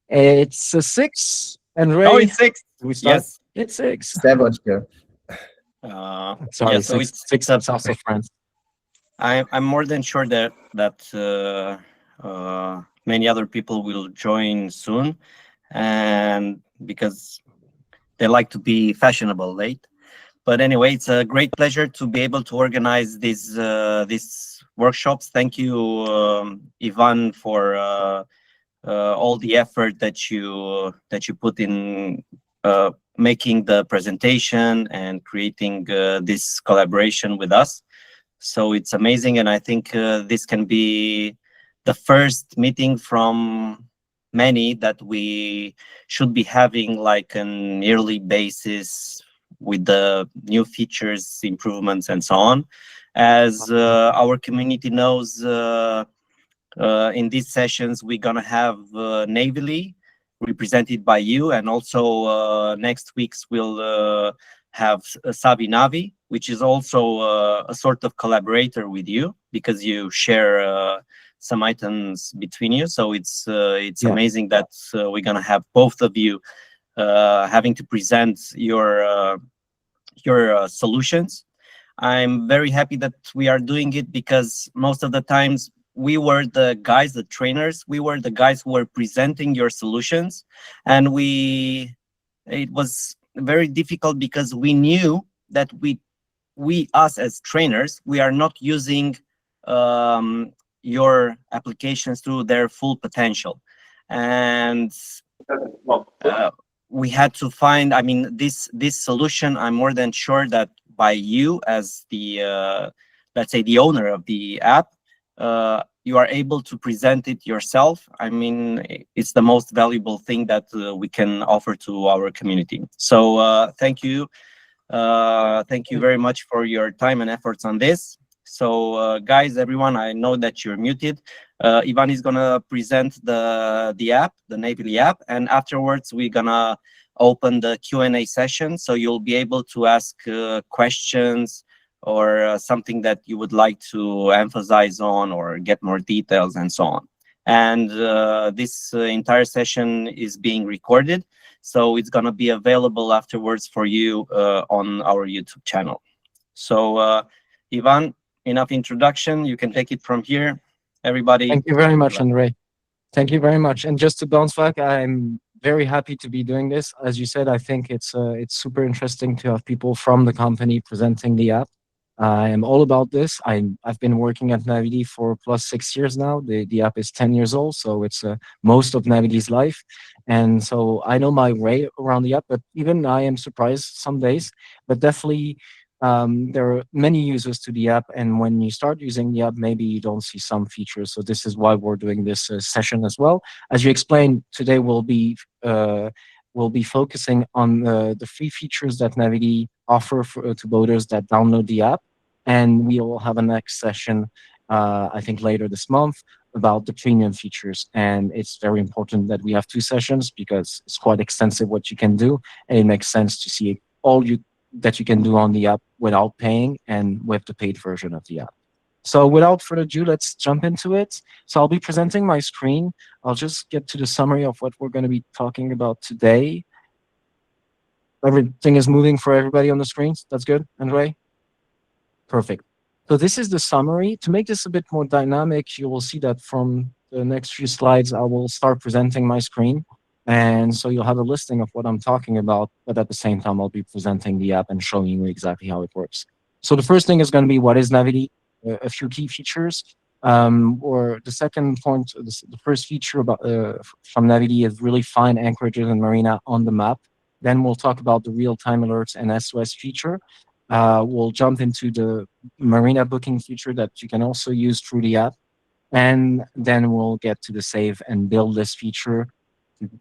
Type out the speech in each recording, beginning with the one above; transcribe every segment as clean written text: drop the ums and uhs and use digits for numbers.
It's a 6. And Oh, Ray, it's 6. we start. Yes. It's 6. Seven. Sorry, Yeah, so 6. it's 6 a is also France. I'm more than sure that many other people will join soon, and because they like to be fashionable late. But anyway, it's a great pleasure to be able to organize these workshops. Thank you, Ivan, for all the effort that you put in making the presentation and creating this collaboration with us. So it's amazing, and I think this can be the first meeting from many that we should be having like an yearly basis with the new features, improvements, and so on. As our community knows, in these sessions we're gonna have Navily represented by you, and also next week's we'll have Navi, which is also a sort of collaborator with you because you share some items between you. So it's Yeah. amazing that we're gonna have both of you having to present your solutions. I'm very happy that we are doing it because most of the times we were the guys, the trainers, we were the guys who were presenting your solutions, and it was very difficult because we knew that us as trainers, we are not using your applications to their full potential, and we had to find. I mean, this solution, I'm more than sure that by you as the let's say the owner of the app, you are able to present it yourself. I mean, it's the most valuable thing that we can offer to our community. So thank you very much for your time and efforts on this. So guys, everyone, I know that you're muted. Ivan is gonna present the app, the Navily app, and afterwards we're gonna open the Q&A session, so you'll be able to ask questions or something that you would like to emphasize on or get more details and so on. And this entire session is being recorded, so it's going to be available afterwards for you on our YouTube channel. So Ivan, enough introduction. You can take it from here. Everybody. Thank you very much, Andre. Thank you very much. And just to bounce back, I'm very happy to be doing this. As you said, I think it's super interesting to have people from the company presenting the app. I am all about this. I've been working at Navily for plus 6 years now. The app is 10 years old, so it's most of Navily's life. And so I know my way around the app, but even I am surprised some days. But definitely, there are many users to the app, and when you start using the app, maybe you don't see some features. So this is why we're doing this session as well. As you explained, today we'll be focusing on the free features that Navily offer to boaters that download the app. And we will have a next session, I think later this month, about the premium features. And it's very important that we have 2 sessions because it's quite extensive what you can do. And it makes sense to see all that you can do on the app without paying and with the paid version of the app. So without further ado, let's jump into it. So I'll be presenting my screen. I'll just get to the summary of what we're going to be talking about today. Everything is moving for everybody on the screens. That's good, Andre? Perfect. So this is the summary. To make this a bit more dynamic, you will see that from the next few slides, I will start presenting my screen. And so you'll have a listing of what I'm talking about, but at the same time, I'll be presenting the app and showing you exactly how it works. So the first thing is going to be what is Navily, a few key features. Or the second point, the first feature about from Navily is really find anchorages and marina on the map. Then we'll talk about the real-time alerts and SOS feature. We'll jump into the marina booking feature that you can also use through the app. And then we'll get to the save and build list feature.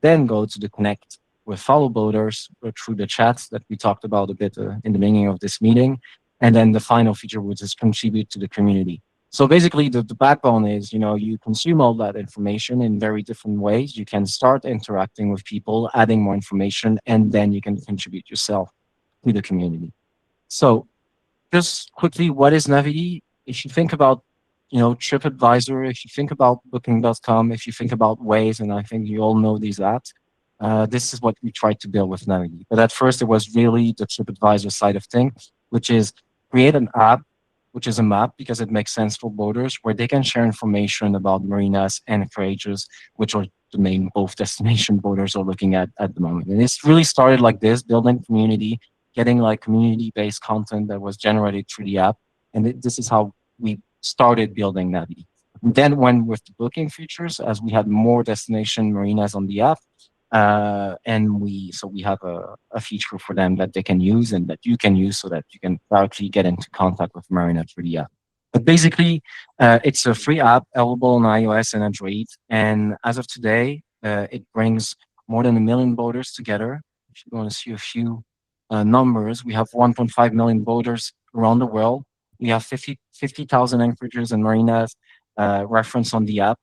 Then go to the connect with fellow boaters through the chats that we talked about a bit in the beginning of this meeting. And then the final feature, which is contribute to the community. So basically the backbone is, you consume all that information in very different ways. You can start interacting with people, adding more information, and then you can contribute yourself to the community. So just quickly, what is Navily? If you think about TripAdvisor, if you think about booking.com, if you think about Waze, and I think you all know these apps, this is what we tried to build with Navily. But at first, it was really the TripAdvisor side of things, which is create an app, which is a map because it makes sense for boaters, where they can share information about marinas and anchorages, which are the main both destination boaters are looking at the moment. And it's really started like this, building community, getting like community-based content that was generated through the app. And this is how we started building Navily. Then when with the booking features, as we had more destination marinas on the app, and we have a feature for them that they can use and that you can use so that you can directly get into contact with Marina through the app. But basically, it's a free app available on iOS and Android. And as of today, it brings more than 1 million boaters together. If you want to see a few numbers, we have 1.5 million boaters around the world. We have 50,000 anchorages and marinas referenced on the app.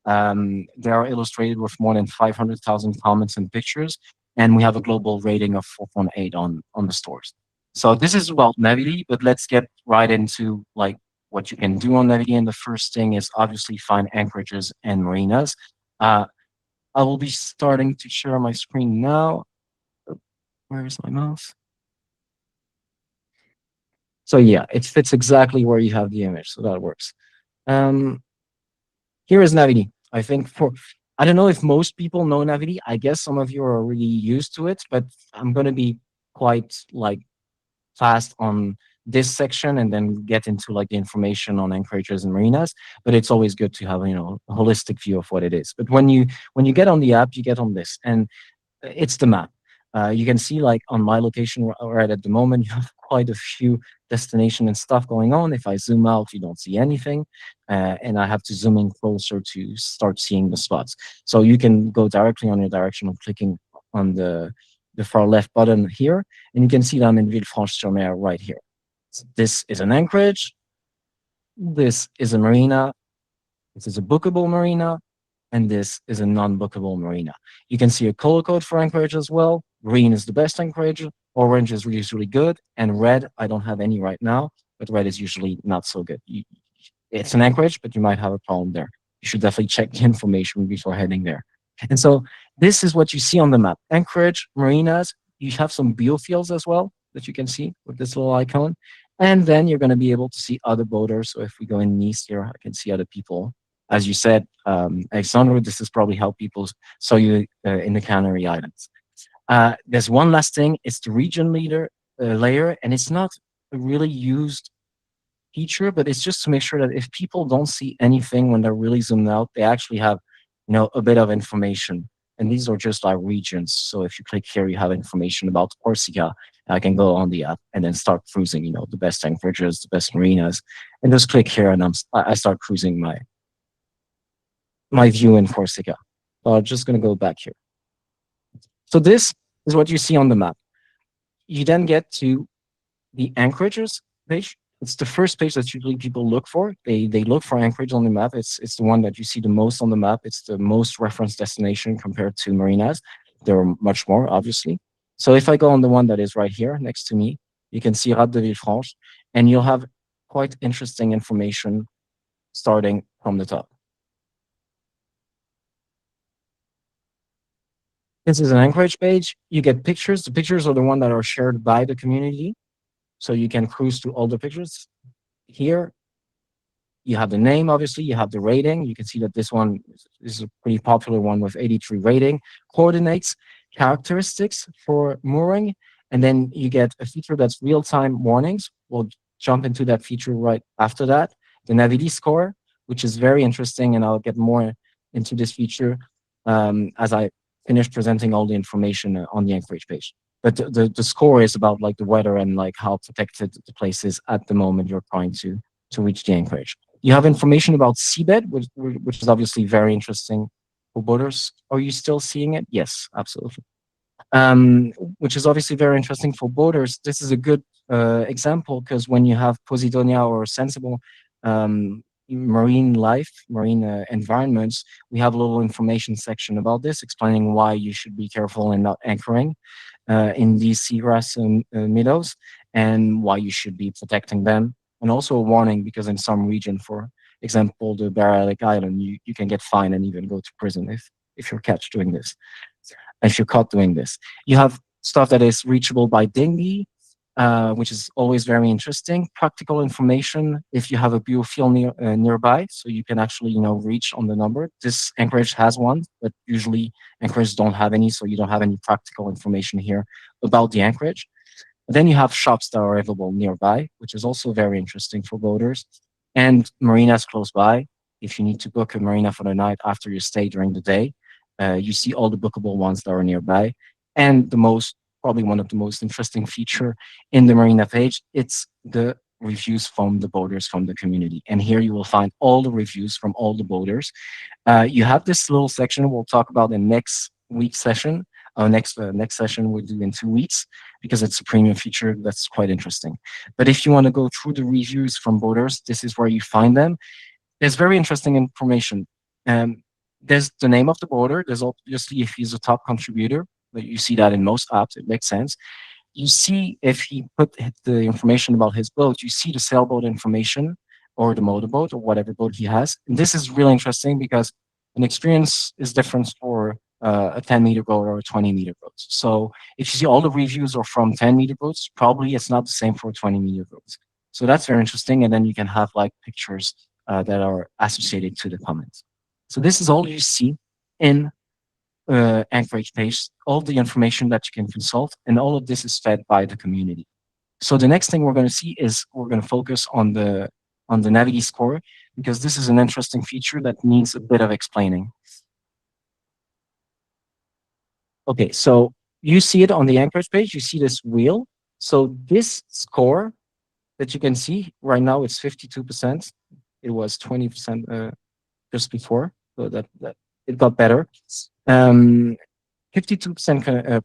They are illustrated with more than 500,000 comments and pictures, and we have a global rating of 4.8 on the stores. So this is about Navily, but let's get right into like what you can do on Navily. And the first thing is obviously find anchorages and marinas. I will be starting to share my screen now. Where is my mouse? So yeah, it fits exactly where you have the image, so that works. Here is Navily. I think I don't know if most people know Navily. I guess some of you are already used to it, but I'm going to be quite like fast on this section and then get into like the information on anchorages and marinas. But it's always good to have, a holistic view of what it is. But when you get on the app, you get on this, and it's the map. You can see like on my location right at the moment, you have quite a few destination and stuff going on. If I zoom out, you don't see anything. And I have to zoom in closer to start seeing the spots. So you can go directly on your directional clicking on the far left button here, and you can see that I'm in Villefranche-sur-Mer right here. So this is an anchorage. This is a marina. This is a bookable marina. And this is a non-bookable marina. You can see a color code for anchorage as well. Green is the best anchorage. Orange is usually good. And red, I don't have any right now, but red is usually not so good. It's an anchorage, but you might have a problem there. You should definitely check the information before heading there. And so this is what you see on the map. Anchorage, marinas, you have some biofields as well that you can see with this little icon. And then you're going to be able to see other boaters. So if we go in Nice here, I can see other people. As you said, Alexandre, this is probably how people saw you in the Canary Islands. There's one last thing, it's the region leader layer, and it's not a really used feature, but it's just to make sure that if people don't see anything when they're really zoomed out, they actually have, a bit of information. And these are just like regions. So if you click here, you have information about Corsica. I can go on the app and then start cruising, the best anchorages, the best marinas, and just click here and I start cruising my view in Corsica. So I'm just going to go back here. So this is what you see on the map. You then get to the anchorages page. It's the first page that usually people look for. They look for anchorage on the map. It's the one that you see the most on the map. It's the most referenced destination compared to marinas. There are much more, obviously. So if I go on the one that is right here next to me, you can see Rade de Villefranche, and you'll have quite interesting information starting from the top. This is an anchorage page. You get pictures. The pictures are the ones that are shared by the community. So you can cruise to all the pictures. Here, you have the name, obviously. You have the rating. You can see that this one is a pretty popular one with 83 rating. Coordinates, characteristics for mooring. And then you get a feature that's real-time warnings. We'll jump into that feature right after that. The Navily score, which is very interesting, and I'll get more into this feature as I finish presenting all the information on the anchorage page. But the score is about like the weather and like how protected the place is at the moment you're trying to reach the anchorage. You have information about seabed, which is obviously very interesting for boaters. Are you still seeing it? Yes, absolutely. Which is obviously very interesting for boaters. This is a good example because when you have Posidonia or sensible marine life, marine environments, we have a little information section about this, explaining why you should be careful and not anchoring in these seagrass meadows, and why you should be protecting them, and also a warning because in some region for example, the Balearic Island, you can get fined and even go to prison if you're catch doing this, if you're caught doing this. You have stuff that is reachable by dinghy, which is always very interesting. Practical information if you have a biofuel nearby, so you can actually, reach on the number. This anchorage has one, but usually anchorages don't have any, so you don't have any practical information here about the anchorage. Then you have shops that are available nearby, which is also very interesting for boaters, and marinas close by. If you need to book a marina for the night after your stay during the day, you see all the bookable ones that are nearby. And probably one of the most interesting feature in the marina page, it's the reviews from the boaters from the community. And here you will find all the reviews from all the boaters. You have this little section we'll talk about in next week's session. Next session we'll do in 2 weeks, because it's a premium feature that's quite interesting. But if you want to go through the reviews from boaters, this is where you find them. There's very interesting information. There's the name of the boater. There's obviously if he's a top contributor, but you see that in most apps, it makes sense. You see if he put the information about his boat, you see the sailboat information or the motorboat or whatever boat he has. And this is really interesting because an experience is different for a 10-meter boat or a 20-meter boat. So if you see all the reviews are from 10-meter boats, probably it's not the same for 20-meter boats. So that's very interesting. And then you can have like pictures that are associated to the comments. So this is all you see in Anchorage page, all the information that you can consult, and all of this is fed by the community. So the next thing we're going to see is we're going to focus on the Navily score, because this is an interesting feature that needs a bit of explaining. Okay, so you see it on the Anchorage page, you see this wheel. So this score that you can see right now, it's 52%. It was 20% just before, so that it got better. 52%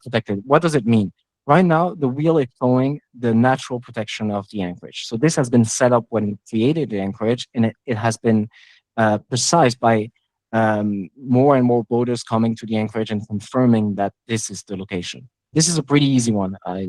protected. What does it mean? Right now, the wheel is showing the natural protection of the anchorage. So this has been set up when we created the anchorage, and it has been precise by more and more boaters coming to the anchorage and confirming that this is the location. This is a pretty easy one. I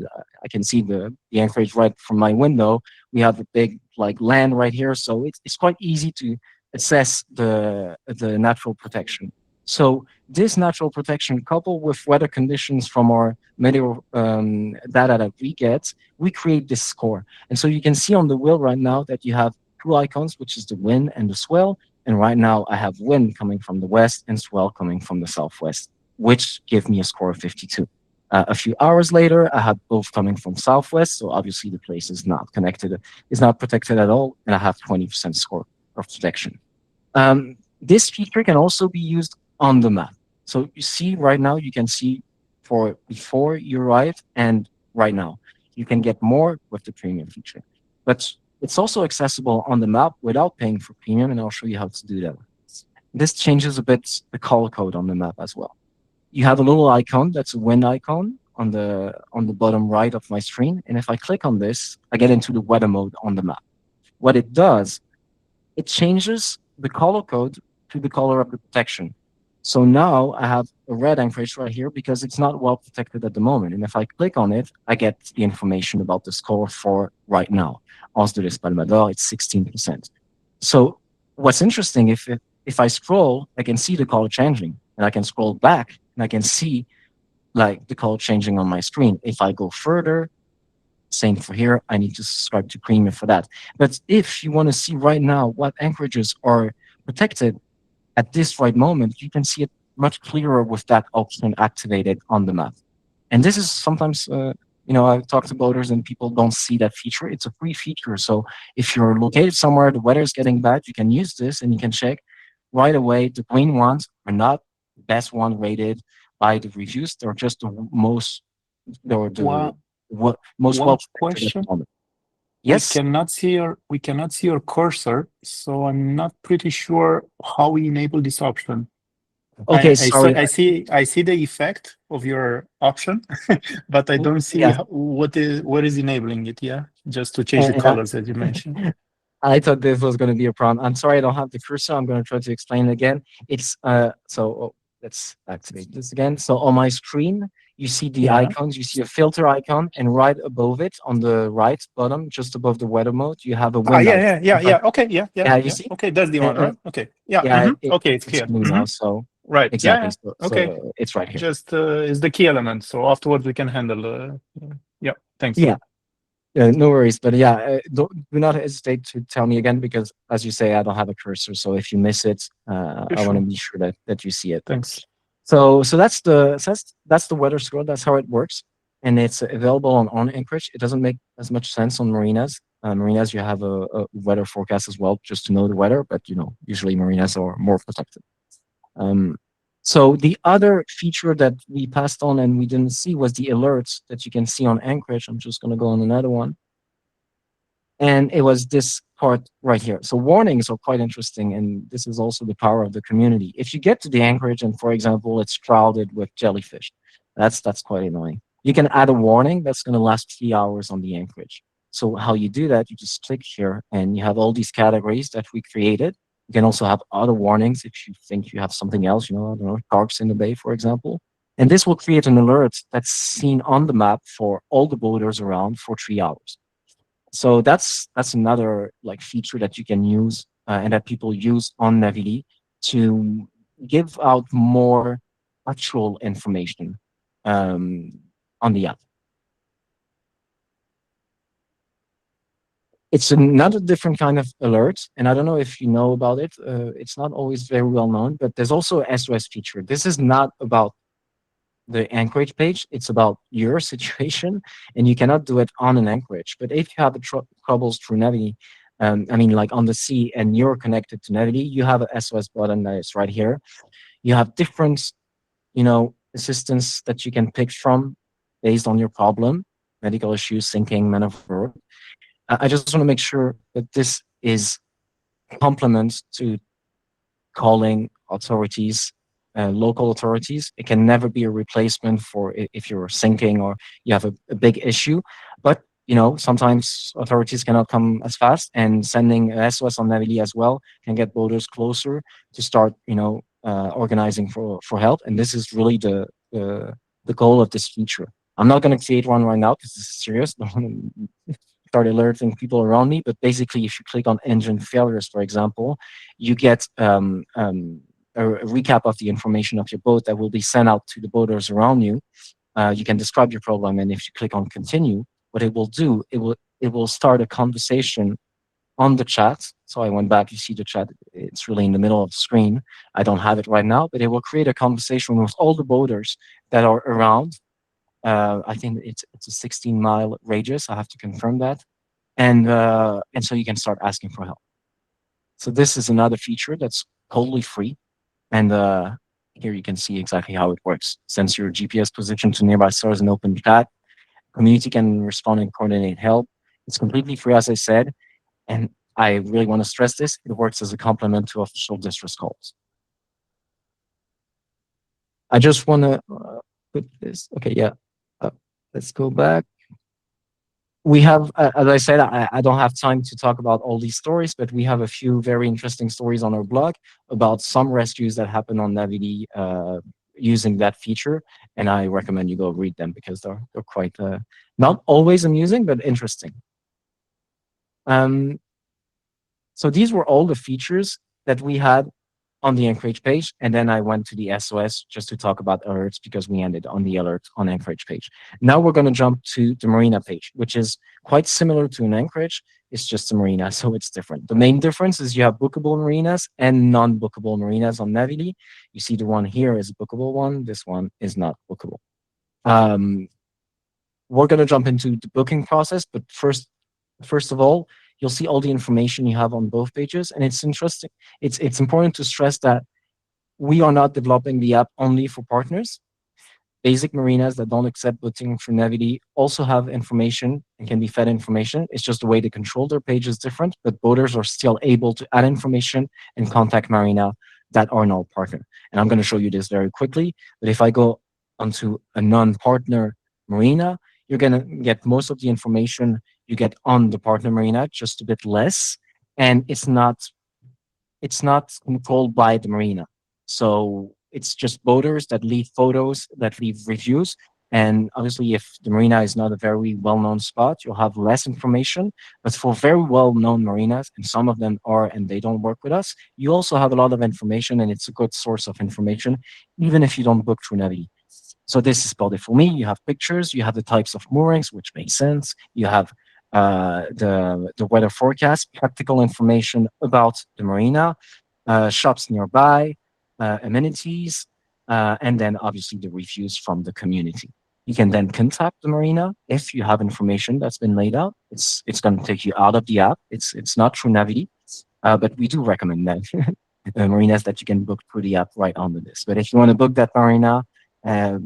can see the anchorage right from my window. We have a big land right here, so it's quite easy to assess the natural protection. So this natural protection, coupled with weather conditions from our meteor data that we get, we create this score. And so you can see on the wheel right now that you have two icons, which is the wind and the swell. And right now I have wind coming from the west and swell coming from the southwest, which give me a score of 52. A few hours later, I have both coming from southwest, so obviously the place is not connected, is not protected at all, and I have 20% score of protection. This feature can also be used on the map. So you see right now, you can see for before you arrive and right now. You can get more with the premium feature. But it's also accessible on the map without paying for premium, and I'll show you how to do that. This changes a bit the color code on the map as well. You have a little icon that's a wind icon on the bottom right of my screen. And if I click on this, I get into the weather mode on the map. What it does, it changes the color code to the color of the protection. So now I have a red anchorage right here because it's not well protected at the moment. And if I click on it, I get the information about the score for right now. Anse de l'Espalmador, it's 16%. So what's interesting, if I scroll, I can see the color changing, and I can scroll back and I can see the color changing on my screen. If I go further, same for here, I need to subscribe to premium for that. But if you want to see right now what anchorages are protected at this right moment, you can see it much clearer with that option activated on the map. And this is sometimes, I've talked to boaters and people don't see that feature. It's a free feature. So if you're located somewhere, the weather is getting bad, you can use this and you can check right away. The green ones are not the best one rated by the reviews. They're just the most, most well question. at the moment. Yes. We cannot see your cursor, so I'm not pretty sure how we enable this option. Okay, sorry. I see the effect of your option, but I don't see what is enabling it. Yeah, just to change the colors as you mentioned. I thought this was going to be a problem. I'm sorry, I don't have the cursor. I'm going to try to explain it again. It's so let's activate this again. So on my screen, you see the Yeah. icons. You see a filter icon, and right above it, on the right bottom, just above the weather mode, you have a wind icon. Yeah. Okay, Yeah, you see? Okay, that's the one, right? Okay, yeah. Yeah, Okay, it's it's here. blue now, so Right. exactly. Yeah. So Okay. it's right here. Just is the key element. So afterwards we can handle. Yeah. Thanks. Yeah. No worries, but yeah, do not hesitate to tell me again, because as you say, I don't have a cursor, so if you miss it, I want to be sure that you see it. Thanks. So that's the weather score. That's how it works, and it's available on Anchorage. It doesn't make as much sense on marinas. Marinas, you have a weather forecast as well, just to know the weather, but usually marinas are more protected. So the other feature that we passed on and we didn't see was the alerts that you can see on Anchorage. I'm just going to go on another one. And it was this part right here. So warnings are quite interesting, and this is also the power of the community. If you get to the Anchorage and, for example, it's crowded with jellyfish, that's quite annoying. You can add a warning that's going to last 3 hours on the Anchorage. So how you do that, you just click here and you have all these categories that we created. You can also have other warnings if you think you have something else, I don't know, sharks in the bay, for example. And this will create an alert that's seen on the map for all the boaters around for 3 hours. So that's another feature that you can use and that people use on Navily to give out more actual information on the app. It's another different kind of alert, and I don't know if you know about it. It's not always very well known, but there's also an SOS feature. This is not about the Anchorage page. It's about your situation, and you cannot do it on an Anchorage. But if you have troubles through Navily, on the sea, and you're connected to Navily, you have a SOS button that is right here. You have different, assistance that you can pick from based on your problem, medical issues, sinking, man overboard. I just want to make sure that this is complement to calling authorities, local authorities. It can never be a replacement for if you're sinking or you have a big issue. But sometimes authorities cannot come as fast, and sending SOS on Navily as well can get boaters closer to start, organizing for help. And this is really the goal of this feature. I'm not going to create one right now because this is serious. Start alerting people around me, but basically, if you click on engine failures, for example, you get a recap of the information of your boat that will be sent out to the boaters around you. You can describe your problem, and if you click on continue, what it will do, it will start a conversation on the chat. So I went back, you see the chat, it's really in the middle of the screen. I don't have it right now, but it will create a conversation with all the boaters that are around. I think it's a 16-mile radius. I have to confirm that. And so you can start asking for help. So this is another feature that's totally free. And here you can see exactly how it works. Sends your GPS position to nearby stores and open chat. Community can respond and coordinate help. It's completely free, as I said. And I really want to stress this. It works as a complement to official distress calls. I just want to put this. Okay, yeah. Let's go back. We have, as I said, I don't have time to talk about all these stories, but we have a few very interesting stories on our blog about some rescues that happen on Navily using that feature. And I recommend you go read them because they're quite, not always amusing, but interesting. So these were all the features that we had on the Anchorage page, and then I went to the SOS just to talk about alerts because we ended on the alert on Anchorage page. Now we're going to jump to the marina page, which is quite similar to an Anchorage. It's just a marina, so it's different. The main difference is you have bookable marinas and non-bookable marinas on Navily. You see the one here is a bookable one. This one is not bookable. We're going to jump into the booking process, but first of all, you'll see all the information you have on both pages. And it's interesting. It's important to stress that we are not developing the app only for partners. Basic marinas that don't accept booking through Navily also have information and can be fed information. It's just the way they control their page is different, but boaters are still able to add information and contact marina that are not partner. And I'm going to show you this very quickly. But if I go onto a non-partner marina, you're going to get most of the information you get on the partner marina, just a bit less, and it's not controlled by the marina. So it's just boaters that leave photos, that leave reviews. And obviously, if the marina is not a very well-known spot, you'll have less information. But for very well-known marinas, and some of them are, and they don't work with us, you also have a lot of information, and it's a good source of information, even if you don't book through Navily. So this is Port for me. You have pictures, you have the types of moorings, which makes sense. You have the weather forecast, practical information about the marina, shops nearby, amenities, and then obviously the reviews from the community. You can then contact the marina if you have information that's been laid out. It's going to take you out of the app. It's not through Navily, but we do recommend that marinas that you can book through the app right under this. But if you want to book that marina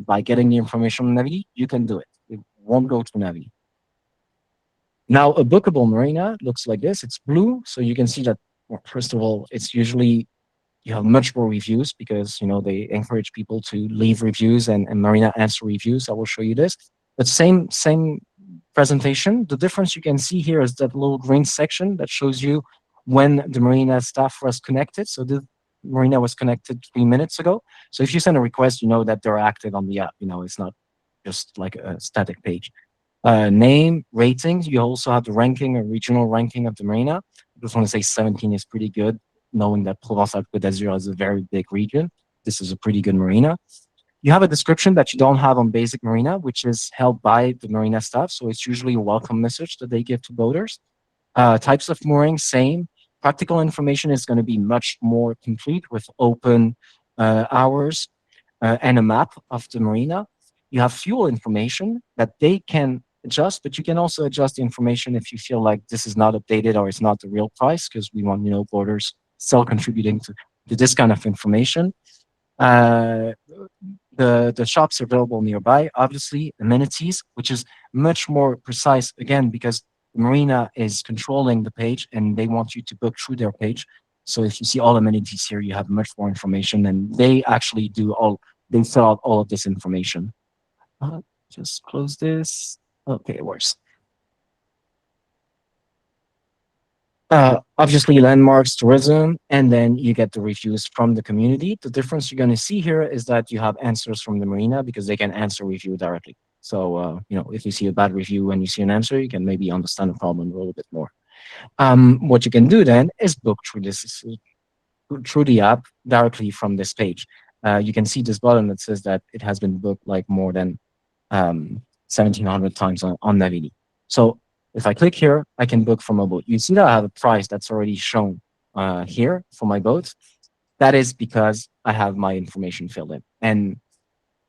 by getting the information on Navily, you can do it. It won't go to Navily. Now, a bookable marina looks like this. It's blue, so you can see that. Well, first of all, it's usually you have much more reviews because they encourage people to leave reviews and marina answer reviews. I will show you this. But same presentation. The difference you can see here is that little green section that shows you when the marina staff was connected. So the marina was connected 3 minutes ago. So if you send a request, you know that they're active on the app. It's not just like a static page. Name, ratings. You also have the ranking, a regional ranking of the marina. I just want to say 17 is pretty good, knowing that Provence-Alpes-Côte d'Azur is a very big region. This is a pretty good marina. You have a description that you don't have on basic marina, which is held by the marina staff. So it's usually a welcome message that they give to boaters. Types of mooring, same. Practical information is going to be much more complete with open hours and a map of the marina. You have fuel information that they can adjust, but you can also adjust the information if you feel like this is not updated or it's not the real price, because we want boaters still contributing to this kind of information. The shops are available nearby, obviously, amenities, which is much more precise, again, because the marina is controlling the page and they want you to book through their page. So if you see all amenities here, you have much more information, and they actually they fill out all of this information. Just close this. Okay, it works. Obviously, landmarks, tourism, and then you get the reviews from the community. The difference you're going to see here is that you have answers from the marina because they can answer review directly. So, if you see a bad review and you see an answer, you can maybe understand the problem a little bit more. What you can do then is book through the app directly from this page. You can see this button that says that it has been booked like more than 1,700 times on Navily. So if I click here, I can book from a boat. You see that I have a price that's already shown here for my boat. That is because I have my information filled in. And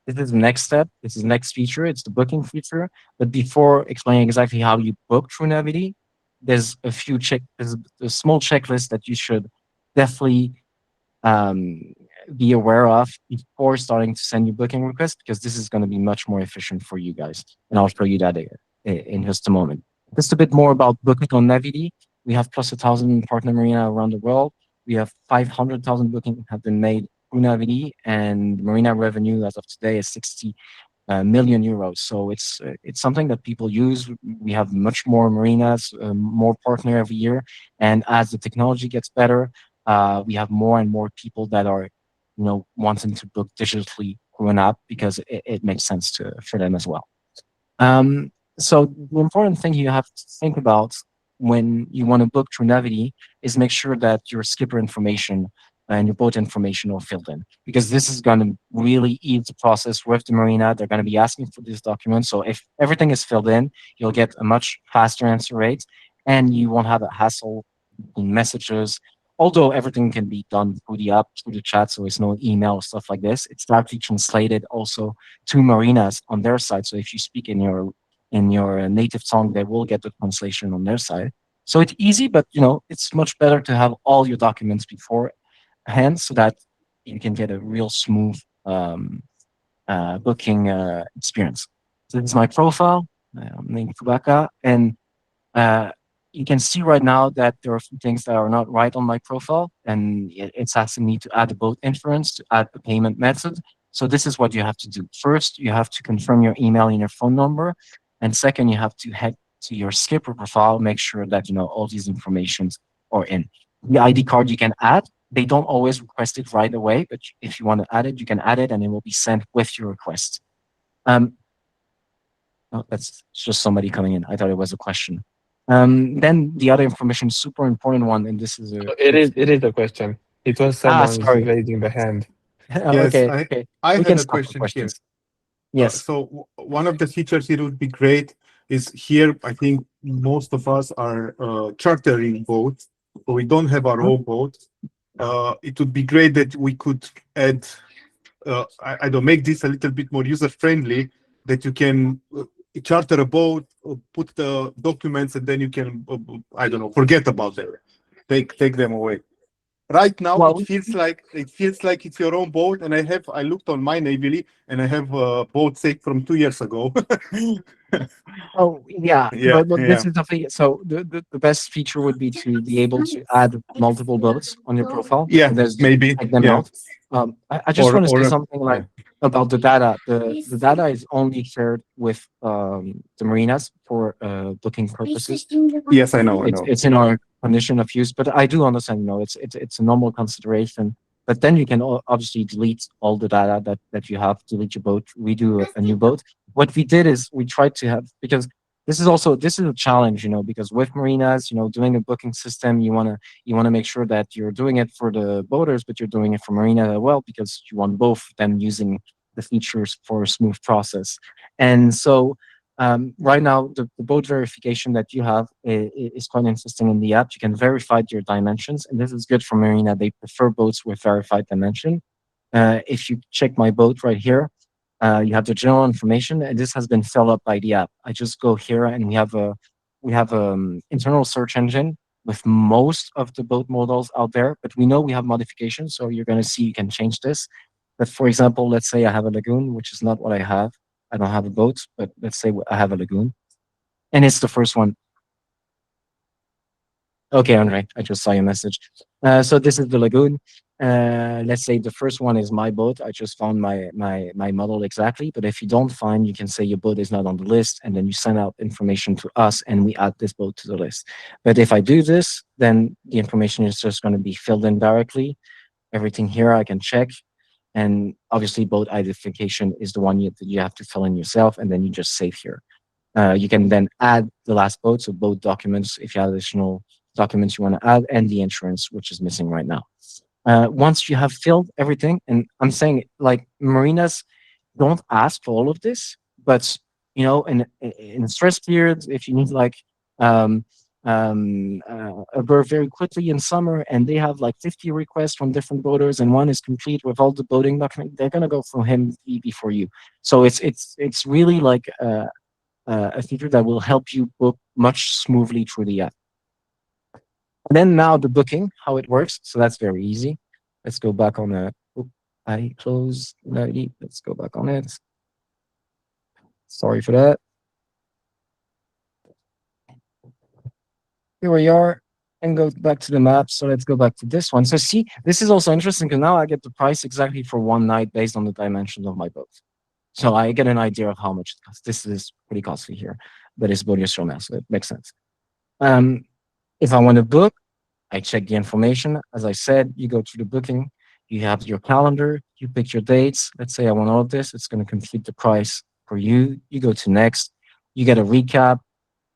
this is the next step. This is the next feature. It's the booking feature. But before explaining exactly how you book through Navily, there's there's a small checklist that you should definitely be aware of before starting to send your booking request, because this is going to be much more efficient for you guys. And I'll show you that in just a moment. Just a bit more about booking on Navily. We have plus 1,000 partner marina around the world. We have 500,000 bookings have been made through Navily, and marina revenue as of today is 60 million euros. So it's something that people use. We have much more marinas, more partner every year. And as the technology gets better, we have more and more people that are wanting to book digitally through an app because it makes sense for them as well. So the important thing you have to think about when you want to book through Navily is make sure that your skipper information and your boat information are filled in, because this is going to really ease the process with the marina. They're going to be asking for these documents. So if everything is filled in, you'll get a much faster answer rate and you won't have a hassle in messages. Although everything can be done through the app, through the chat, so it's no email or stuff like this. It's directly translated also to marinas on their side. So if you speak in your native tongue, they will get the translation on their side. So it's easy, but it's much better to have all your documents beforehand so that you can get a real smooth booking experience. So this is my profile. I'm named Kubaka, and you can see right now that there are a few things that are not right on my profile, and it's asking me to add a boat inference, to add a payment method. So this is what you have to do. First, you have to confirm your email and your phone number. And second, you have to head to your skipper profile, make sure that all these informations are in. The ID card you can add, they don't always request it right away, but if you want to add it, you can add it and it will be sent with your request. Oh, that's just somebody coming in. I thought it was a question. Then the other information, super important one, and this is It is a question. It was someone sorry. raising the hand. Yes, okay. I We had can a stop for question here. questions. Yes. So one of the features here would be great is here, I think most of us are chartering boats, so we don't have our own boat. It would be great that we could add, I don't make this a little bit more user-friendly, that you can charter a boat, put the documents, and then you can, I don't know, forget about them, take them away. Right now, Well, it feels like it's your own boat, and I looked on my Navily, and I have a boat saved from 2 years ago. Oh yeah, Yeah, but this is the thing. So the best feature would be to be able to add multiple boats on your profile. Yeah, and there's maybe. check them Yeah. out. I just want to say something like yeah. about the data. The data is only shared with the marinas for booking purposes. Yes, I know. It's in our condition of use, but I do understand. It's a normal consideration. But then you can obviously delete all the data that you have, delete your boat, redo a new boat. What we did is we tried to have, because this is a challenge, because with marinas, doing a booking system, you wanna make sure that you're doing it for the boaters, but you're doing it for marina as well, because you want both them using the features for a smooth process. And so right now, the boat verification that you have is quite interesting in the app. You can verify your dimensions, and this is good for marina. They prefer boats with verified dimension. If you check my boat right here, you have the general information, and this has been filled up by the app. I just go here, and we have internal search engine with most of the boat models out there, but we know we have modifications, so you're going to see you can change this. But for example, let's say I have a lagoon, which is not what I have. I don't have a boat, but let's say I have a lagoon, and it's the first one. Okay, Andre, I just saw your message. So this is the lagoon. Let's say the first one is my boat. I just found my model exactly. But if you don't find, you can say your boat is not on the list, and then you send out information to us, and we add this boat to the list. But if I do this, then the information is just going to be filled in directly. Everything here I can check. And obviously, boat identification is the one that you have to fill in yourself, and then you just save here. You can then add the last boat, so boat documents, if you have additional documents you want to add, and the insurance, which is missing right now. Once you have filled everything, and I'm saying like marinas don't ask for all of this, but in stress periods, if you need like a berth very quickly in summer, and they have like 50 requests from different boaters, and one is complete with all the boating documents, they're gonna go from him before you. So it's really like a feature that will help you book much smoothly through the app. And then now the booking, how it works. So that's very easy. Let's go back on the. I closed Navily. Let's go back on it. Sorry for that. Here we are, and go back to the map. So let's go back to this one. So see, this is also interesting because now I get the price exactly for one night based on the dimensions of my boat. So I get an idea of how much it costs. This is pretty costly here, but it's boat yourself now, so it makes sense. If I want to book, I check the information. As I said, you go to the booking, you have your calendar, you pick your dates. Let's say I want all of this. It's going to compute the price for you. You go to next, you get a recap.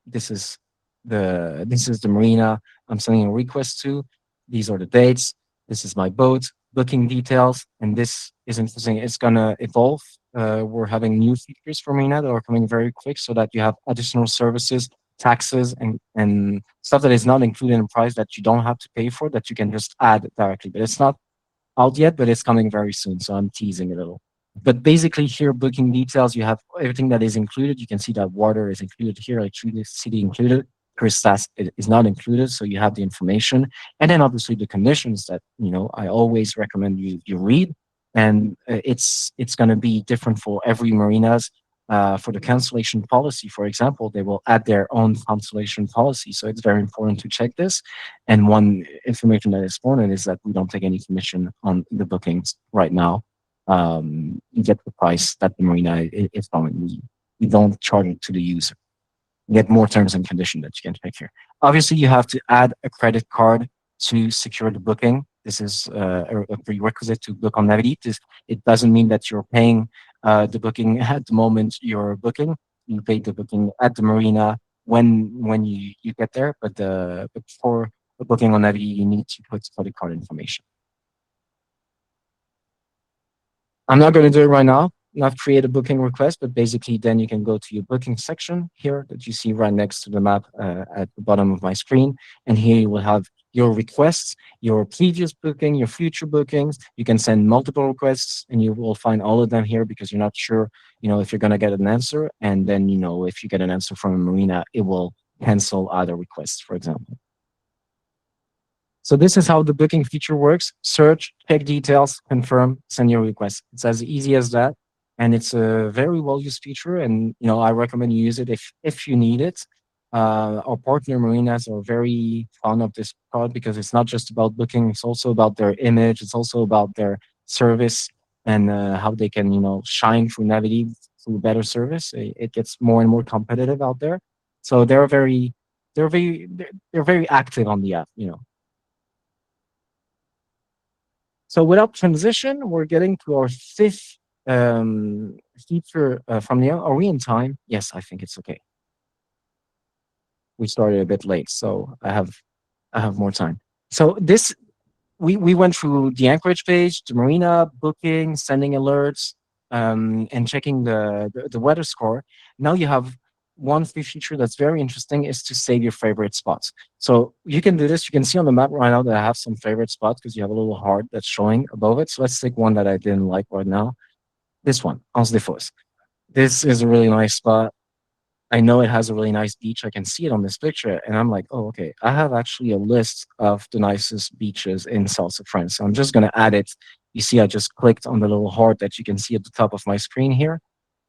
This is the marina I'm sending a request to. These are the dates. This is my boat, booking details, and this is interesting. It's going to evolve. We're having new features for marina that are coming very quick, so that you have additional services, taxes, and stuff that is not included in price that you don't have to pay for, that you can just add directly. But it's not out yet, but it's coming very soon. So I'm teasing a little. But basically here, booking details, you have everything that is included. You can see that water is included here, electricity included. Christas is not included, so you have the information. And then obviously the conditions that, I always recommend you read. And it's going to be different for every marinas. For the cancellation policy, for example, they will add their own cancellation policy. So it's very important to check this. And one information that is important is that we don't take any commission on the bookings right now. You get the price that the marina is following. We don't charge it to the user. You get more terms and conditions that you can check here. Obviously, you have to add a credit card to secure the booking. This is a prerequisite to book on Navily. It doesn't mean that you're paying the booking at the moment you're booking. You pay the booking at the marina when you get there, but for the booking on Navily, you need to put credit card information. I'm not going to do it right now, not create a booking request, but basically then you can go to your booking section here that you see right next to the map at the bottom of my screen. And here you will have your requests, your previous booking, your future bookings. You can send multiple requests and you will find all of them here because you're not sure, if you're going to get an answer. And then, if you get an answer from a marina, it will cancel other requests, for example. So this is how the booking feature works. Search, check details, confirm, send your request. It's as easy as that. And it's a very well-used feature. And, I recommend you use it if you need it. Our partner marinas are very fond of this product because it's not just about booking. It's also about their image. It's also about their service and how they can, shine through Navily through better service. It gets more and more competitive out there. So they're very active on the app, So without transition, we're getting to our fifth feature from the. Are we in time? Yes, I think it's okay. We started a bit late, so I have more time. So this we went through the anchorage page, the marina, booking, sending alerts, and checking the weather score. Now you have one free feature that's very interesting is to save your favorite spots. So you can do this. You can see on the map right now that I have some favorite spots because you have a little heart that's showing above it. So let's take one that I didn't like right now. This one, Anse des Fosses. This is a really nice spot. I know it has a really nice beach. I can see it on this picture. And I'm like, oh, okay. I have actually a list of the nicest beaches in south of France. So I'm just going to add it. You see, I just clicked on the little heart that you can see at the top of my screen here.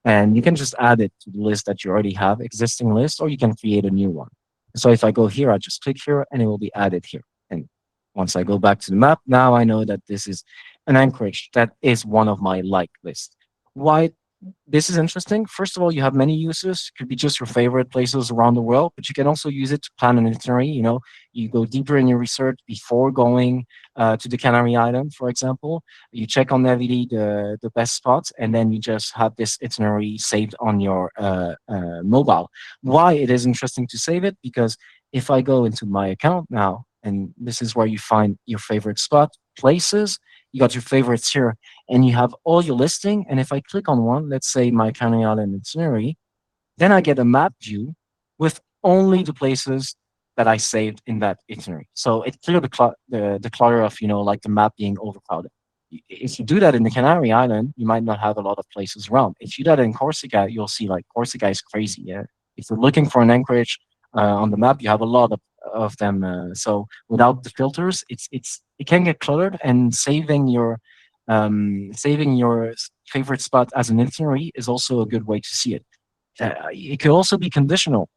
And you can just add it to the list that you already have, existing list, or you can create a new one. So if I go here, I just click here and it will be added here. And once I go back to the map, now I know that this is an anchorage. That is one of my like lists. Why this is interesting? First of all, you have many uses. It could be just your favorite places around the world, but you can also use it to plan an itinerary. You go deeper in your research before going to the Canary Island, for example. You check on Navily the best spots, and then you just have this itinerary saved on your mobile. Why it is interesting to save it? Because if I go into my account now, and this is where you find your favorite spot, places, you got your favorites here, and you have all your listing. And if I click on one, let's say my Canary Island itinerary, then I get a map view with only the places that I saved in that itinerary. So it cleared the clutter of, like the map being overcrowded. If you do that in the Canary Island, you might not have a lot of places around. If you do that in Corsica, you'll see like Corsica is crazy. Yeah. If you're looking for an anchorage on the map, you have a lot of them. So without the filters, it can get cluttered, and saving your favorite spot as an itinerary is also a good way to see it. It could also be conditional.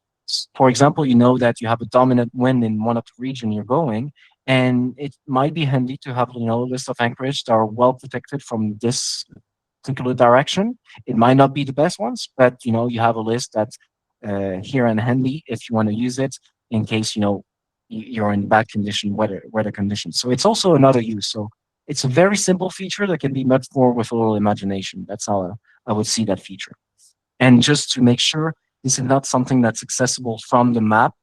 For example, you know that you have a dominant wind in one of the region you're going, and it might be handy to have a list of anchorage that are well protected from this particular direction. It might not be the best ones, but you have a list that's here and handy if you want to use it in case you're in bad condition weather conditions. So it's also another use. So it's a very simple feature that can be much more with a little imagination. That's how I would see that feature. And just to make sure this is not something that's accessible from the map,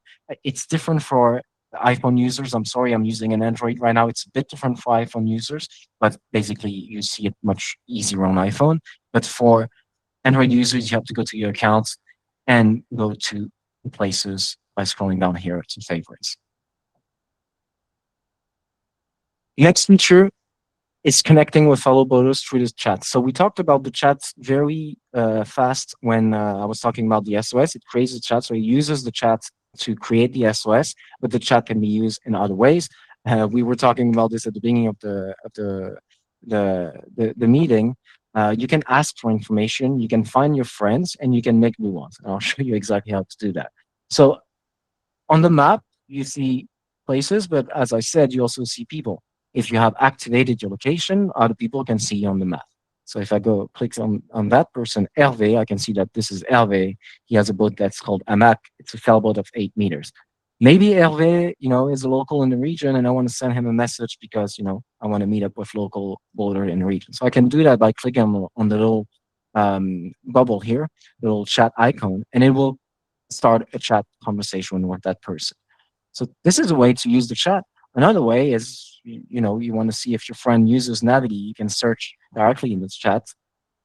it's different for iPhone users. I'm sorry, I'm using an Android right now. It's a bit different for iPhone users, but basically you see it much easier on iPhone. But for Android users, you have to go to your accounts and go to places by scrolling down here to favorites. Next feature is connecting with fellow boaters through this chat. So we talked about the chat very fast when I was talking about the SOS. It creates a chat, so it uses the chat to create the SOS, but the chat can be used in other ways. We were talking about this at the beginning of the meeting. You can ask for information, you can find your friends, and you can make new ones. And I'll show you exactly how to do that. So on the map, you see places, but as I said, you also see people. If you have activated your location, other people can see you on the map. So if I go click on that person, Hervé, I can see that this is Hervé. He has a boat that's called Hamac. It's a sailboat of 8 meters. Maybe Hervé, is a local in the region and I want to send him a message because, I want to meet up with local voter in the region. So I can do that by clicking on the little bubble here, the little chat icon, and it will start a chat conversation with that person. So this is a way to use the chat. Another way is, you want to see if your friend uses Navily, you can search directly in this chat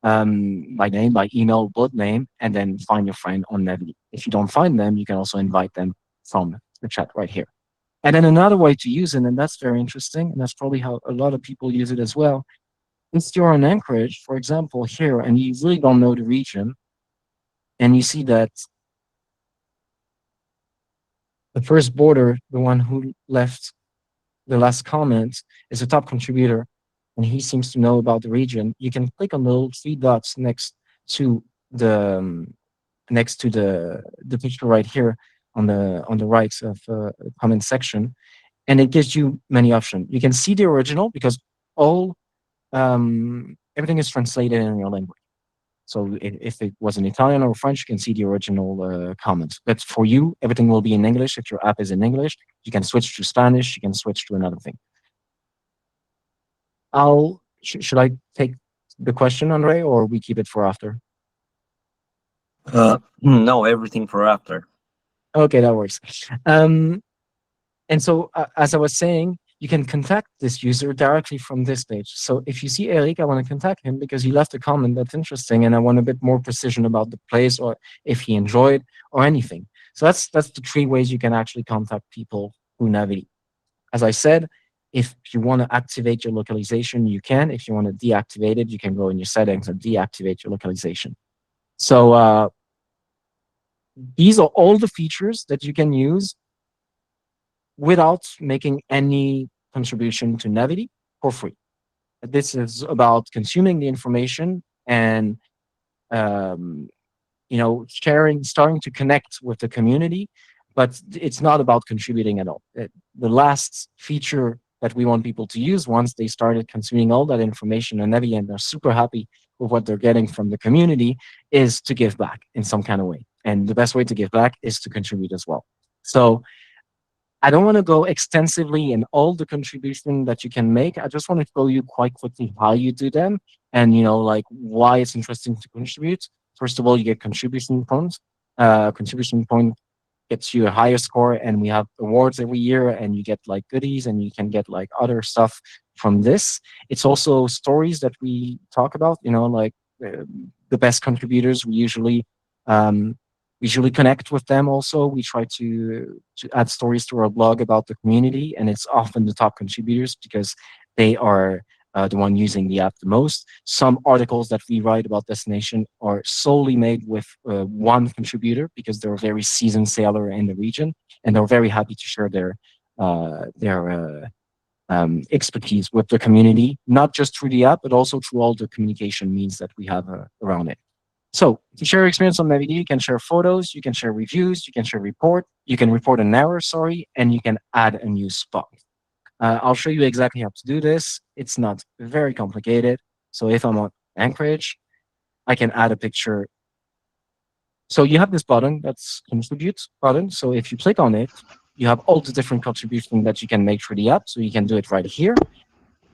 by name, by email, bullet name, and then find your friend on Navily. If you don't find them, you can also invite them from the chat right here. And then another way to use it, and that's very interesting, and that's probably how a lot of people use it as well. If you're in Anchorage, for example, here, and you really don't know the region, and you see that the first border, the one who left the last comment, is a top contributor, and he seems to know about the region, you can click on the little three dots next to the picture right here on the right of comment section, and it gives you many options. You can see the original because all everything is translated in your language. So if it was in Italian or French, you can see the original comments. But for you, everything will be in English. If your app is in English, you can switch to Spanish. You can switch to another thing. Should I take the question, Andre, or we keep it for after? No, everything for after. Okay, that works. And so, as I was saying, you can contact this user directly from this page. So if you see Eric, I want to contact him because he left a comment that's interesting and I want a bit more precision about the place or if he enjoyed or anything. So that's the three ways you can actually contact people through Navily. As I said, if you want to activate your localization, you can. If you want to deactivate it, you can go in your settings and deactivate your localization. So these are all the features that you can use without making any contribution to Navily for free. This is about consuming the information and starting to connect with the community, but it's not about contributing at all. The last feature that we want people to use once they started consuming all that information on Navily and they're super happy with what they're getting from the community is to give back in some kind of way. And the best way to give back is to contribute as well. So I don't want to go extensively in all the contribution that you can make. I just want to show you quite quickly how you do them and, why it's interesting to contribute. First of all, you get contribution points. Contribution point gets you a higher score, and we have awards every year, and you get like goodies, and you can get like other stuff from this. It's also stories that we talk about, the best contributors. We usually connect with them also. We try to add stories to our blog about the community, and it's often the top contributors because they are the one using the app the most. Some articles that we write about Destination are solely made with one contributor because they're a very seasoned sailor in the region, and they're very happy to share their expertise with the community, not just through the app, but also through all the communication means that we have around it. So to share your experience on Navily, you can share photos, you can share reviews, you can share you can report an error, and you can add a new spot. I'll show you exactly how to do this. It's not very complicated. So if I'm on Anchorage, I can add a picture. So you have this button, that's contribute button. So if you click on it, you have all the different contributions that you can make through the app. So you can do it right here.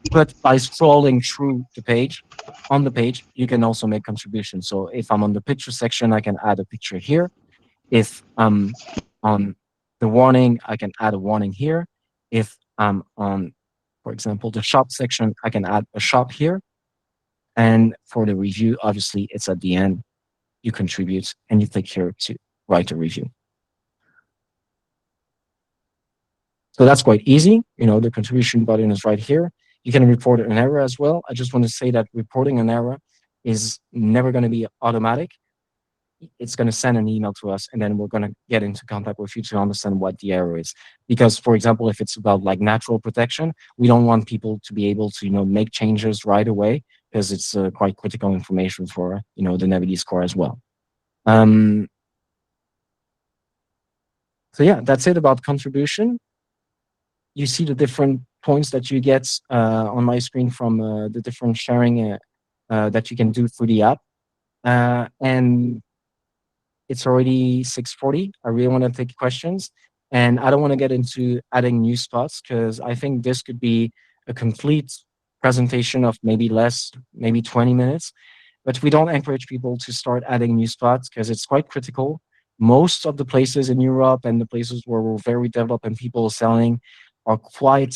But by scrolling through the page, on the page, you can also make contributions. So if I'm on the picture section, I can add a picture here. If I'm on the warning, I can add a warning here. If I'm on, for example, the shop section, I can add a shop here. And for the review, obviously, it's at the end. You contribute and you click here to write a review. So that's quite easy. The contribution button is right here. You can report an error as well. I just want to say that reporting an error is never going to be automatic. It's going to send an email to us, and then we're going to get into contact with you to understand what the error is. Because, for example, if it's about like natural protection, we don't want people to be able to, make changes right away because it's quite critical information for, the Navily score as well. So yeah, that's it about contribution. You see the different points that you get on my screen from the different sharing that you can do through the app. And it's already 6:40. I really want to take questions. And I don't want to get into adding new spots because I think this could be a complete presentation of maybe less, maybe 20 minutes. But we don't encourage people to start adding new spots because it's quite critical. Most of the places in Europe and the places where we're very developed and people are selling are quite,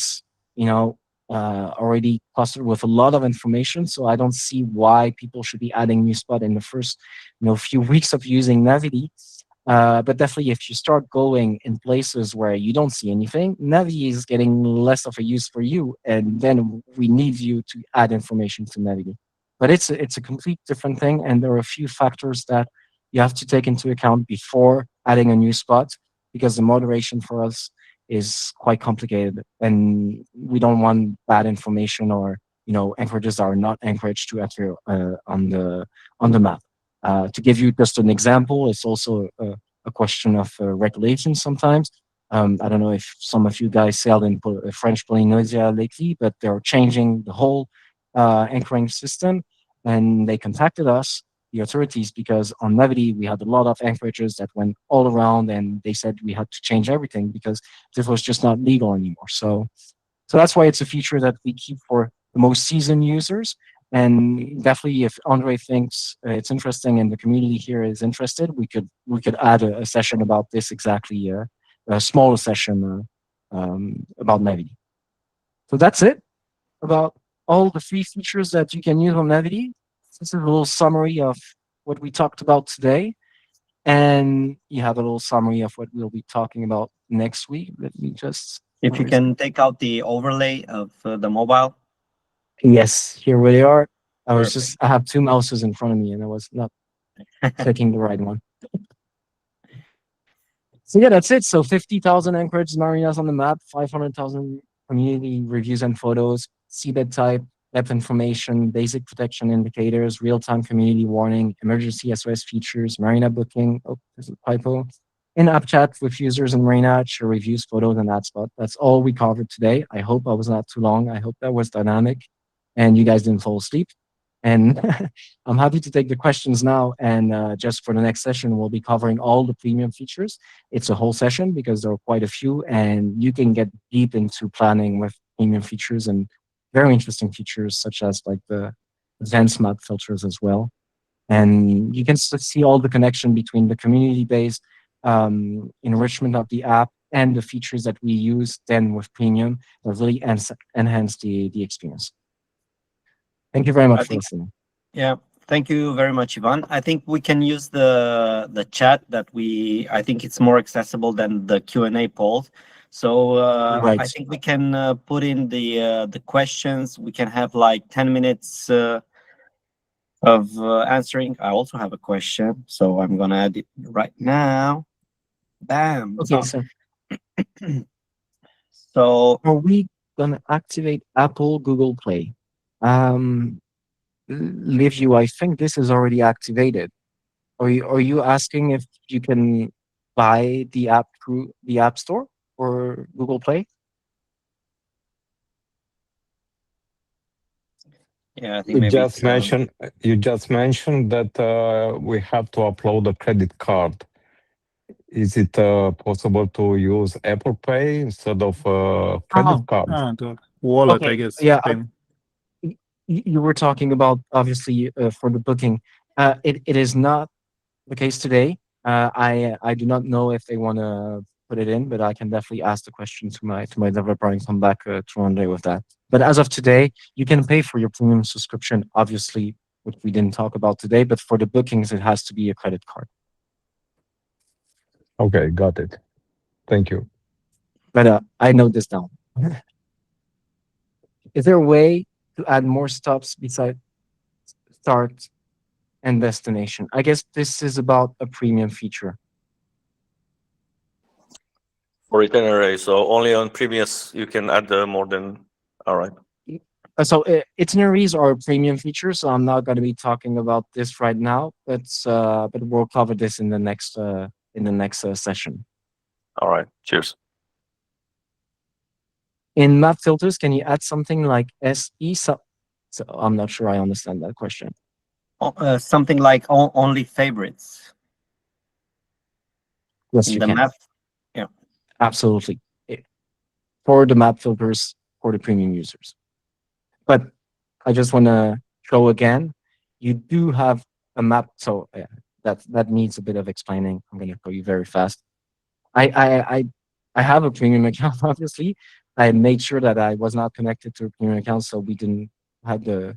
already clustered with a lot of information. So I don't see why people should be adding new spot in the first, few weeks of using Navily. But definitely, if you start going in places where you don't see anything, Navily is getting less of a use for you, and then we need you to add information to Navily. But it's a complete different thing, and there are a few factors that you have to take into account before adding a new spot, because the moderation for us is quite complicated, and we don't want bad information or anchorages are not encouraged to appear on the map. To give you just an example, it's also a question of regulation sometimes. I don't know if some of you guys sailed in French Polynesia lately, but they're changing the whole anchoring system, and they contacted us, the authorities, because on Navily we had a lot of anchorages that went all around, and they said we had to change everything because this was just not legal anymore. So that's why it's a feature that we keep for the most seasoned users. And definitely, if Andre thinks it's interesting and the community here is interested, we could add a session about this exactly, a smaller session about Navily. So that's it about all the free features that you can use on Navily. This is a little summary of what we talked about today, and you have a little summary of what we'll be talking about next week. Let me just. If you can take out the overlay of the mobile. Yes, here we are. Perfect. I have two mouses in front of me and I was not clicking the right one. So yeah, that's it. So 50,000 anchorages, marinas on the map, 500,000 community reviews and photos, seabed type, depth information, basic protection indicators, real-time community warning, emergency SOS features, marina booking. Oh, there's a typo. In-app chat with users in Marina, share reviews, photos, and that spot. That's all we covered today. I hope I was not too long. I hope that was dynamic and you guys didn't fall asleep. And I'm happy to take the questions now. And just for the next session, we'll be covering all the premium features. It's a whole session because there are quite a few, and you can get deep into planning with premium features and very interesting features such as like the advanced map filters as well. And you can see all the connection between the community-based enrichment of the app and the features that we use then with premium that really enhance the experience. Thank you very much for listening. Yeah, thank you very much, Ivan. I think we can use the chat that I think it's more accessible than the Q&A polls. So Right. I think we can put in the questions. We can have like 10 minutes of answering. I also have a question, so I'm gonna add it right now. Bam. Okay, so So are we gonna activate Apple Google Play? Liv, I think this is already activated. Are you asking if you can buy the app through the App Store or Google Play? yeah, I think You maybe just mentioned that we have to upload a credit card. Is it possible to use Apple Pay instead of credit card? The wallet, Okay, I guess. yeah, Payment. you were talking about obviously for the booking. It is not the case today. I do not know if they want to put it in, but I can definitely ask the question to my developer and come back to one day with that. But as of today, you can pay for your premium subscription, obviously, which we didn't talk about today. But for the bookings, it has to be a credit card. Okay, got it. Thank you. But I note this down. Is there a way to add more stops besides start and destination? I guess this is about a premium feature. For itinerary, so only on previous you can add more than. All right. So itineraries are a premium feature, so I'm not going to be talking about this right now, but we'll cover this in the next session. All right. Cheers. In map filters, can you add something like SE? So I'm not sure I understand that question. something like only favorites Yes, in you the can. map. Yeah. Absolutely. For the map filters for the premium users. But I just want to show again, you do have a map. So that needs a bit of explaining. I'm going to show you very fast. I have a premium account, obviously. I made sure that I was not connected to a premium account, so we didn't have the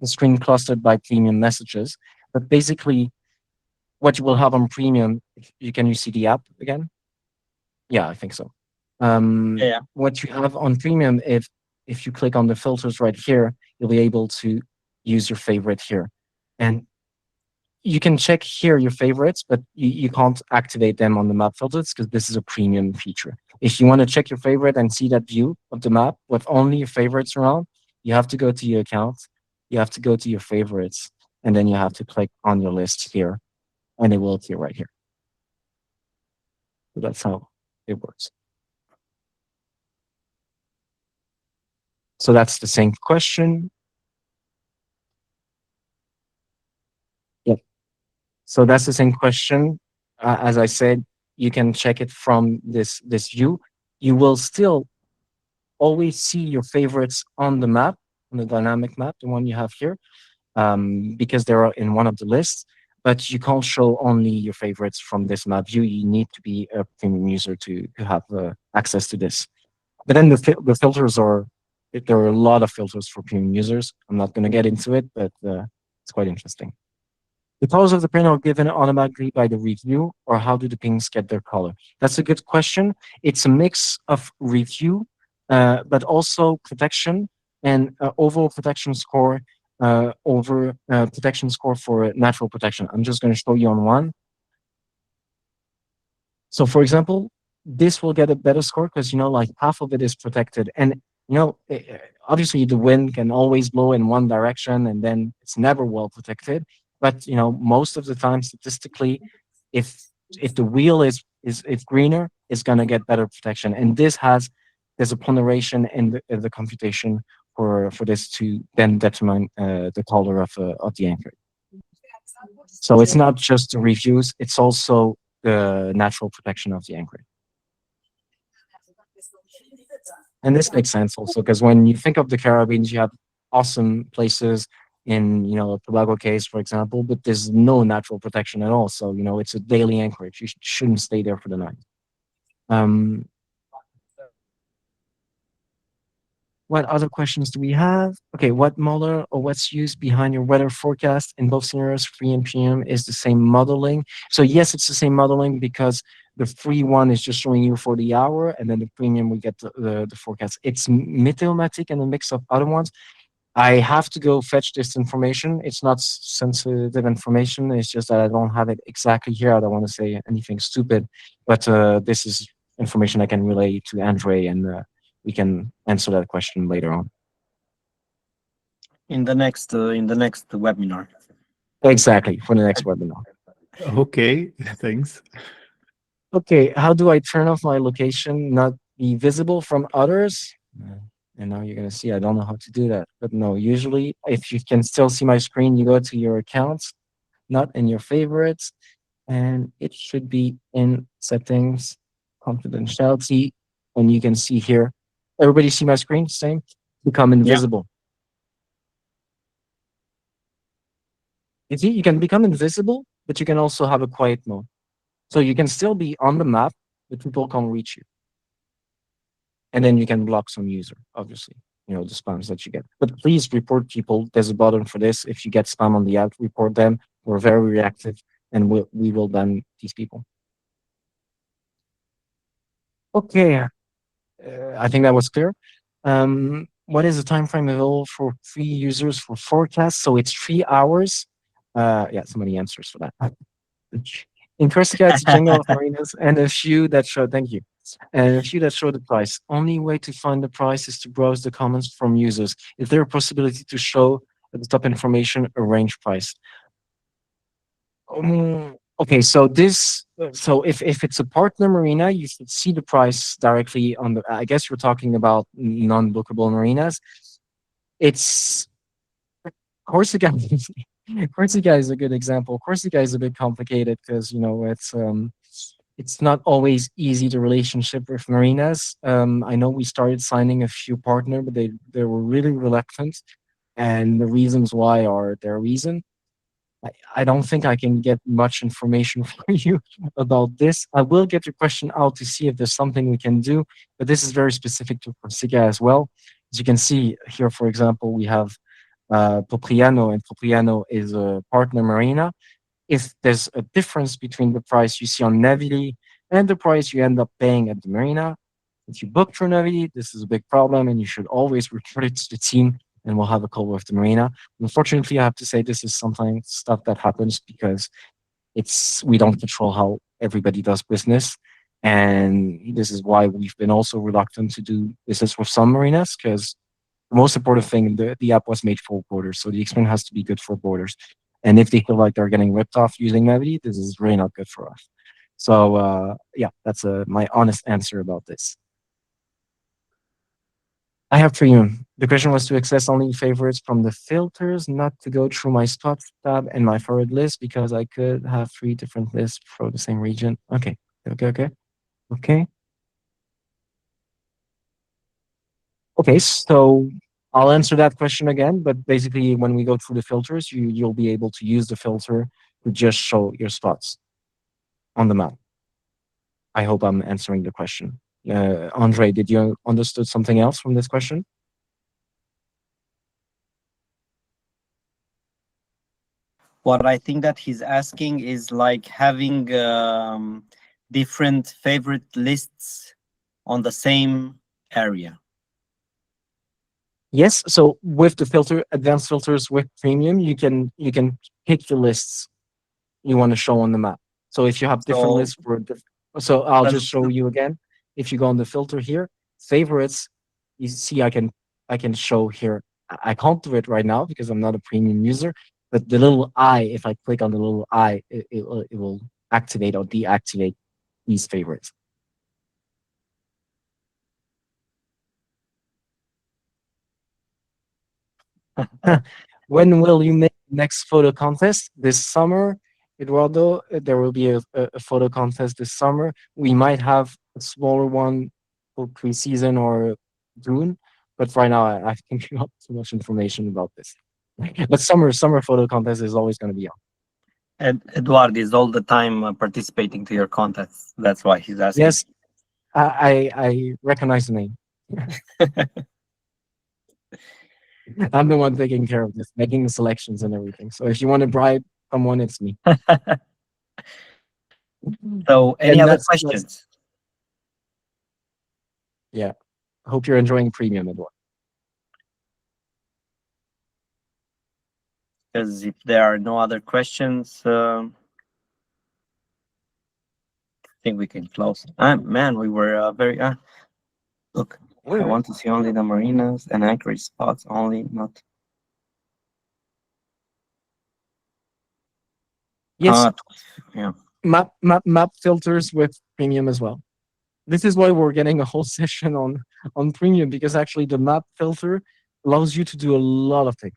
screen clustered by premium messages. But basically, what you will have on premium, can you see the app again? Yeah, I think so. Yeah. What you have on premium, if you click on the filters right here, you'll be able to use your favorite here. And you can check here your favorites, but you can't activate them on the map filters because this is a premium feature. If you want to check your favorite and see that view of the map with only your favorites around, you have to go to your account, you have to go to your favorites, and then you have to click on your list here, and it will appear right here. So that's how it works. So that's the same question. Yep. So that's the same question. As I said, you can check it from this view. You will still always see your favorites on the map, on the dynamic map, the one you have here, because they are in one of the lists. But you can't show only your favorites from this map view. You need to be a premium user to have access to this. But then the filters are, there are a lot of filters for premium users. I'm not going to get into it, but it's quite interesting. The colors of the print are given automatically by the review, or how do the pings get their color? That's a good question. It's a mix of review, but also protection and overall protection score over protection score for natural protection. I'm just going to show you on one. So for example, this will get a better score because, you know, like half of it is protected. And, you know, obviously the wind can always blow in one direction and then it's never well protected. But, you know, most of the time, statistically, if the wheel is greener, it's going to get better protection. And there's a ponderation in the computation for this to then determine the color of the anchor. So it's not just the reviews, it's also the natural protection of the anchor. And this makes sense also because when you think of the Caribbean, you have awesome places in, you know, Tobago case, for example, but there's no natural protection at all. So, you know, it's a daily anchorage. You shouldn't stay there for the night. What other questions do we have? Okay, what model or what's used behind your weather forecast in both scenarios, free and premium, is the same modeling? So yes, it's the same modeling because the free one is just showing you for the hour, and then the premium we get the forecast. It's Meteomatic and a mix of other ones. I have to go fetch this information. It's not sensitive information. It's just that I don't have it exactly here. I don't want to say anything stupid, but this is information I can relay to Andre, and we can answer that question later on. In the next webinar. Exactly, for the next webinar. Okay, thanks. Okay, how do I turn off my location not be visible from others? And now you're going to see, I don't know how to do that. But no, usually if you can still see my screen, you go to your accounts, not in your favorites, and it should be in settings, confidentiality, and you can see here. Everybody see my screen? Same? Become invisible. You see, you can become invisible, but you can also have a quiet mode. So you can still be on the map, but people can't reach you. And then you can block some user, obviously, you know, the spams that you get. But please report people. There's a button for this. If you get spam on the app, report them. We're very reactive, and we will ban these people. Okay, I think that was clear. What is the time frame available for free users for forecasts? So it's 3 hours. Yeah, somebody answers for that. In Corsica, it's a jungle of marinas and a few that show, thank you. And a few that show the price. Only way to find the price is to browse the comments from users. Is there a possibility to show at the top information a range price? Okay, so if it's a partner marina, you should see the price directly on the, I guess you're talking about non-bookable marinas. It's Corsica. Corsica is a good example. Corsica is a bit complicated because, you know, it's it's not always easy, the relationship with marinas. I know we started signing a few partners, but they were really reluctant. And the reasons why are their reason. I don't think I can get much information for you about this. I will get your question out to see if there's something we can do, but this is very specific to Corsica as well. As you can see here, for example, we have Popriano, and Popriano is a partner marina. If there's a difference between the price you see on Navily and the price you end up paying at the marina, if you book through Navily, this is a big problem, and you should always report it to the team, and we'll have a call with the marina. Unfortunately, I have to say this is sometimes stuff that happens because we don't control how everybody does business. And this is why we've been also reluctant to do business with some marinas, because the most important thing, the app was made for boarders. So the experience has to be good for boarders. And if they feel like they're getting ripped off using Navily, this is really not good for us. So yeah, that's my honest answer about this. I have premium. The question was to access only favorites from the filters, not to go through my spots tab and my favorite list, because I could have 3 different lists for the same region. Okay. Okay, so I'll answer that question again, but basically when we go through the filters, you'll be able to use the filter to just show your spots on the map. I hope I'm answering the question. Andre, did you understood something else from this question? What I think that he's asking is like having different favorite lists on the same area. Yes. So with the filter, advanced filters with premium, you can pick the lists you want to show on the map. So if you have different lists for so I'll just show you again. If you go on the filter here, favorites, you see I can show here. I can't do it right now because I'm not a premium user, but the little eye, if I click on the little eye, it will activate or deactivate these favorites. When will you make the next photo contest? This summer, Eduardo. There will be a photo contest this summer. We might have a smaller one for pre-season or June, but right now I think not too much information about this. But summer photo contest is always going to be on. And Eduardo is all the time participating to your contests. That's why he's asking. Yes, I recognize the name. I'm the one taking care of this, making the selections and everything. So if you want to bribe someone, it's me. So any other questions? Yeah. I hope you're enjoying premium, Eduardo. Because if there are no other questions, I think we can close. Man, we were very... look, I want to see only the marinas and anchorage spots only, not... Yes. Yeah. Map filters with premium as well. This is why we're getting a whole session on premium, because actually the map filter allows you to do a lot of things.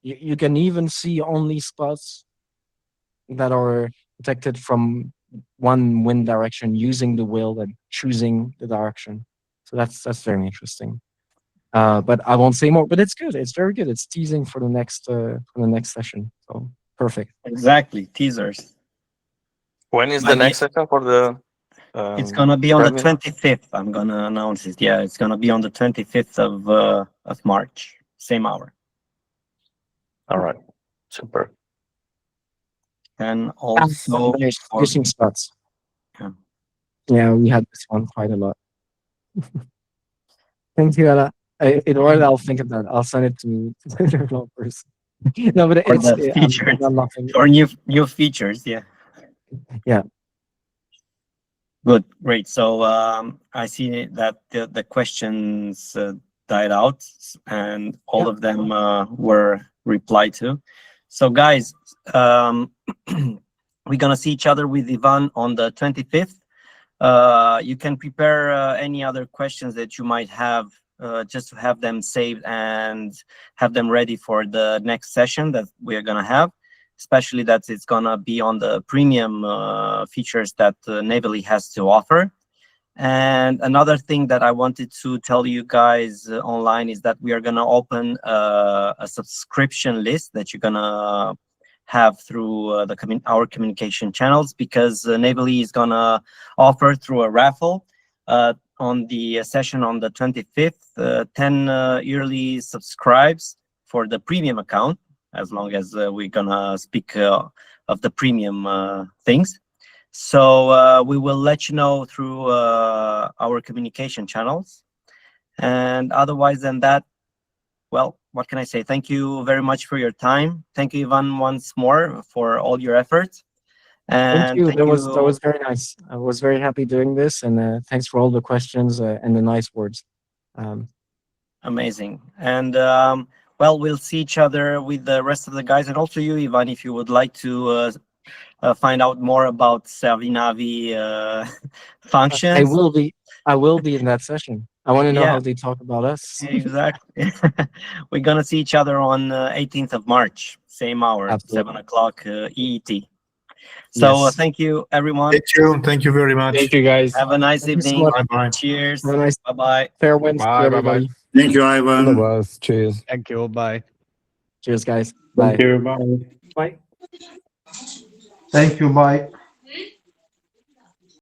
You can even see only spots that are detected from one wind direction using the wheel and choosing the direction. So that's very interesting. But I won't say more. But it's good. It's very good. It's teasing for the next session. So perfect. Exactly, teasers. When is the next session for the? It's gonna be on the 25th. I'm gonna announce it. Yeah, it's gonna be on the 25th of March, same hour. All right, super. And also fishing spots. Yeah, we had this one quite a lot. Thank you, Ella. Eduardo, I'll think of that. I'll send it to the developers. No, but it's features I'm or new features. Yeah. Yeah. Good, great. So I see that the questions died out, and all of them were replied to. So guys, we're gonna see each other with Ivan on the 25th. You can prepare any other questions that you might have, just to have them saved and have them ready for the next session that we are gonna have. especially that it's gonna be on the premium features that Navily has to offer. And another thing that I wanted to tell you guys online is that we are gonna open a subscription list that you're gonna have through our communication channels, because Navily is gonna offer through a raffle on the session on the 25th, 10 yearly subscribes for the premium account, as long as we're gonna speak of the premium things. So we will let you know through our communication channels. And otherwise than that, well, what can I say? Thank you very much for your time. Thank you, Ivan, once more for all your efforts. And Thank you. That was very nice. I was very happy doing this, and thanks for all the questions and the nice words. Amazing. And well, we'll see each other with the rest of the guys, and also you, Ivan, if you would like to find out more about Servinavi functions. I will be in that session. I want to know Yeah. how they talk about us. Exactly. We're gonna see each other on 18th of March, same hour, Absolutely. 7 o'clock EET. So Yes. thank you, everyone. Thank you very much. Thank you, guys. Have a nice Thank you so evening. much. Bye-bye. Cheers. Have a nice Bye-bye. fair Wednesday, Bye, bye-bye. everybody. Thank you, All Ivan. the best. Cheers. Thank you. Bye. Cheers, guys. Bye. Thank you. Bye. Bye. Thank you. Bye.